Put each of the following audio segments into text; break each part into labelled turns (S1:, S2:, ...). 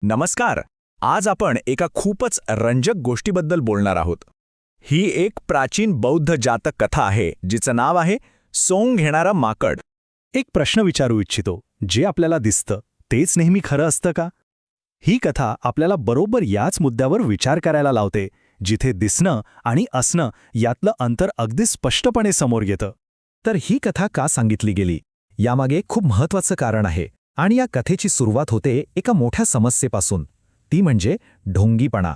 S1: नमस्कार. आज आपण एका खूपच रंजक गोष्टीबद्दल बोलणार आहोत. ही एक प्राचीन बौद्ध जातक कथा आहे जिचं नाव आहे सोंग घेणारं माकड.
S2: एक प्रश्न विचारू इच्छितो, जे आपल्याला दिसतं तेच नेहमी खरं असतं का? ही कथा आपल्याला बरोबर याच मुद्द्यावर विचार करायला लावते, जिथे दिसणं आणि असणं यातलं अंतर अगदी स्पष्टपणे समोर येतं. तर ही कथा का सांगितली गेली, यामागे खूप महत्त्वाचं कारण आहे. आणि या कथेची सुरुवात होते एका मोठ्या समस्येपासून, ती म्हणजे ढोंगीपणा.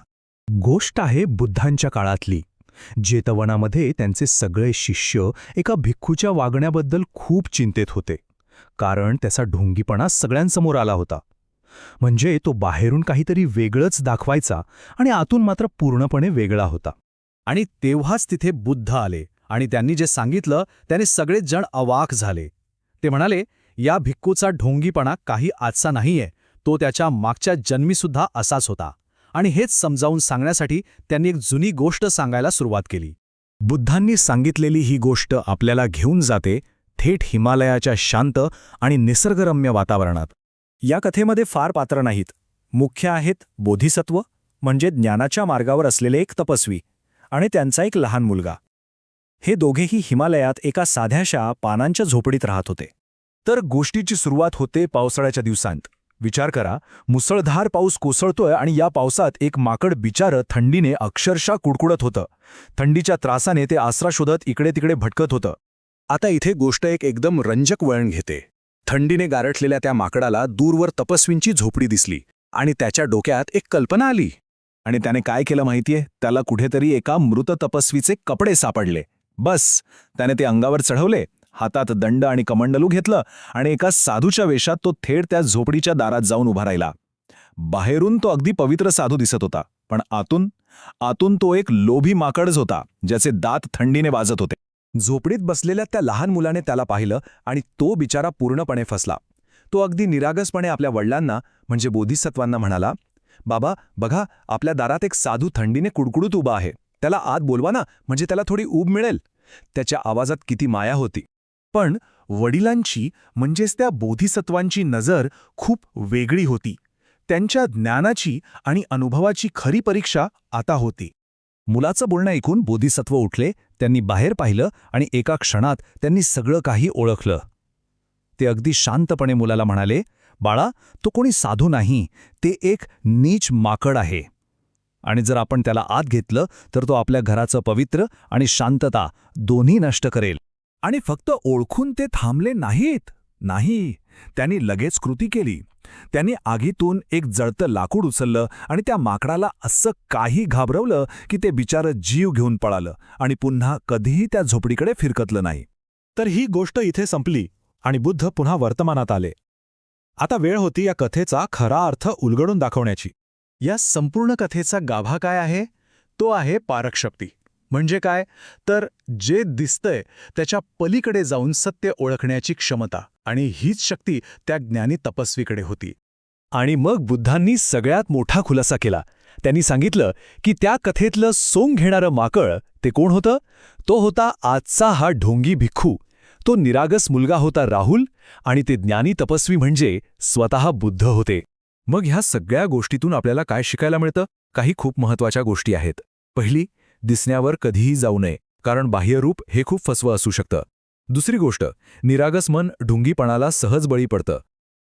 S2: गोष्ट आहे बुद्धांच्या काळातली. जेतवनामध्ये त्यांचे सगळे शिष्य एका भिक्खूच्या वागण्याबद्दल खूप चिंतेत होते, कारण त्याचा ढोंगीपणा सगळ्यांसमोर आला होता. म्हणजे तो बाहेरून काहीतरी वेगळंच दाखवायचा आणि आतून मात्र पूर्णपणे वेगळा होता. आणि तेव्हाच तिथे बुद्ध आले आणि त्यांनी जे सांगितलं त्याने सगळेच जण अवाक झाले. ते म्हणाले, या भिक्खूचा ढोंगीपणा काही आजचा नाहीये, तो त्याच्या मागच्या जन्मीसुद्धा असाच होता. आणि हेच समजावून सांगण्यासाठी त्यांनी एक जुनी गोष्ट सांगायला सुरुवात केली. बुद्धांनी सांगितलेली ही गोष्ट आपल्याला घेऊन जाते थेट हिमालयाच्या शांत आणि निसर्गरम्य वातावरणात.
S1: या कथेमध्ये फार पात्र नाहीत. मुख्य आहेत बोधिसत्व, म्हणजे ज्ञानाच्या मार्गावर असलेले एक तपस्वी, आणि त्यांचा एक लहान मुलगा. हे दोघेही हिमालयात एका साध्याशा पानांच्या झोपडीत राहत होते. तर गोष्टीची सुरुवात होते पावसाळ्याच्या दिवसांत. विचार करा, मुसळधार पाऊस कोसळतोय आणि या पावसात एक माकड बिचारं थंडीने अक्षरशः कुडकुडत होतं. थंडीच्या त्रासाने ते आसरा शोधत इकडे तिकडे भटकत होतं. आता इथे गोष्ट एक एकदम रंजक वळण घेते. थंडीने गारठलेल्या त्या माकडाला दूरवर तपस्वींची झोपडी दिसली आणि त्याच्या डोक्यात एक कल्पना आली. आणि त्याने काय केलं माहितीये? त्याला कुठेतरी एका मृत तपस्वीचे कपडे सापडले. बस, त्याने ते अंगावर चढवले, हातात दंड आणि कमंडलू घेतलं आणि एका साधूच्या वेशात तो थेट त्या झोपडीच्या दारात जाऊन उभा राहिला. बाहेरून तो अगदी पवित्र साधू दिसत होता, पण आतून तो एक लोभी माकडच होता, ज्याचे दात थंडीने वाजत होते. झोपडीत बसलेल्या त्या लहान मुलाने त्याला पाहिलं आणि तो बिचारा पूर्णपणे फसला. तो अगदी निरागसपणे आपल्या वडिलांना म्हणजे बोधिसत्वांना म्हणाला, बाबा बघा, आपल्या दारात एक साधू थंडीने कुडकुडत उभा आहे. त्याला आत बोलवा ना, म्हणजे त्याला थोडी ऊब मिळेल. त्याच्या आवाजात किती माया होती. पण वडिलांची म्हणजेच त्या बोधिसत्वांची नजर खूप वेगळी होती. त्यांच्या ज्ञानाची आणि अनुभवाची खरी परीक्षा आता होती. मुलाचं बोलणं ऐकून बोधिसत्व उठले, त्यांनी बाहेर पाहिलं आणि एका क्षणात त्यांनी सगळं काही ओळखलं. ते अगदी शांतपणे मुलाला म्हणाले, बाळा, तो कोणी साधू नाही, ते एक नीच माकड आहे. आणि जर आपण त्याला आत घेतलं तर तो आपल्या घराचं पवित्र आणि शांतता दोन्ही नष्ट करेल. आणि फक्त ओळखून ते थांबले नाहीत. नाही, त्यांनी लगेच कृती केली. त्यांनी आगीतून एक जळतं लाकूड उचललं आणि त्या माकडाला असं काही घाबरवलं की ते बिचारं जीव घेऊन पळालं आणि पुन्हा कधीही त्या झोपडीकडे फिरकतलं नाही. तर ही गोष्ट इथे संपली आणि बुद्ध पुन्हा वर्तमानात आले. आता वेळ होती या कथेचा खरा अर्थ उलगडून दाखवण्याची. या संपूर्ण कथेचा गाभा काय आहे? तो आहे पारखशक्ती. म्हणजे काय? तर जे दिसतंय त्याच्या पलीकडे जाऊन सत्य ओळखण्याची क्षमता. आणि हीच शक्ती त्या ज्ञानी तपस्वीकडे होती. आणि मग बुद्धांनी सगळ्यात मोठा खुलासा केला. त्यांनी सांगितलं की त्या कथेतलं सोंग घेणारं माकड ते कोण होतं? तो होता आजचा हा ढोंगी भिक्खू. तो निरागस मुलगा होता राहुल, आणि ते ज्ञानी तपस्वी म्हणजे स्वतः बुद्ध होते. मग ह्या सगळ्या गोष्टीतून आपल्याला काय शिकायला मिळतं? काही खूप महत्त्वाच्या गोष्टी आहेत. पहिली, दिसण्यावर कधीही जाऊ नये, कारण बाह्यरूप हे खूप फसवं असू शकतं. दुसरी गोष्ट, निरागस मन ढुंगीपणाला सहज बळी पडतं.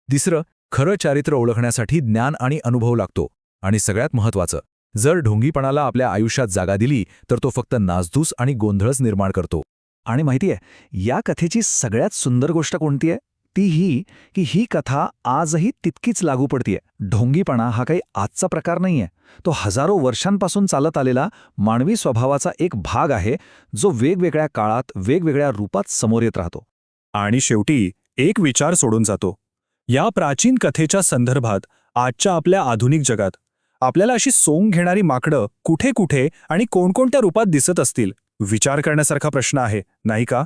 S1: तिसरं, खरं चारित्र्य ओळखण्यासाठी ज्ञान आणि अनुभव लागतो. आणि सगळ्यात महत्त्वाचं, जर ढोंगीपणाला आपल्या आयुष्यात जागा दिली तर तो फक्त नासधूस आणि गोंधळच निर्माण करतो. आणि माहितीये, या कथेची सगळ्यात सुंदर गोष्ट कोणती आहे? ती ही की ही कथा आजही तितकीच लागू पडतीये. ढोंगीपणा हा काही आजचा प्रकार नाहीये. तो हजारो वर्षांपासून चालत आलेला मानवी स्वभावाचा एक भाग आहे, जो वेगवेगळ्या काळात वेगवेगळ्या रूपात समोर येत राहतो. आणि शेवटी एक विचार सोडून जातो. या प्राचीन कथेच्या संदर्भात आजच्या आपल्या आधुनिक जगात आपल्याला अशी सोंग घेणारी माकडं कुठे कुठे आणि कोणकोणत्या रूपात दिसत असतील? विचार करण्यासारखा प्रश्न आहे, नाही का?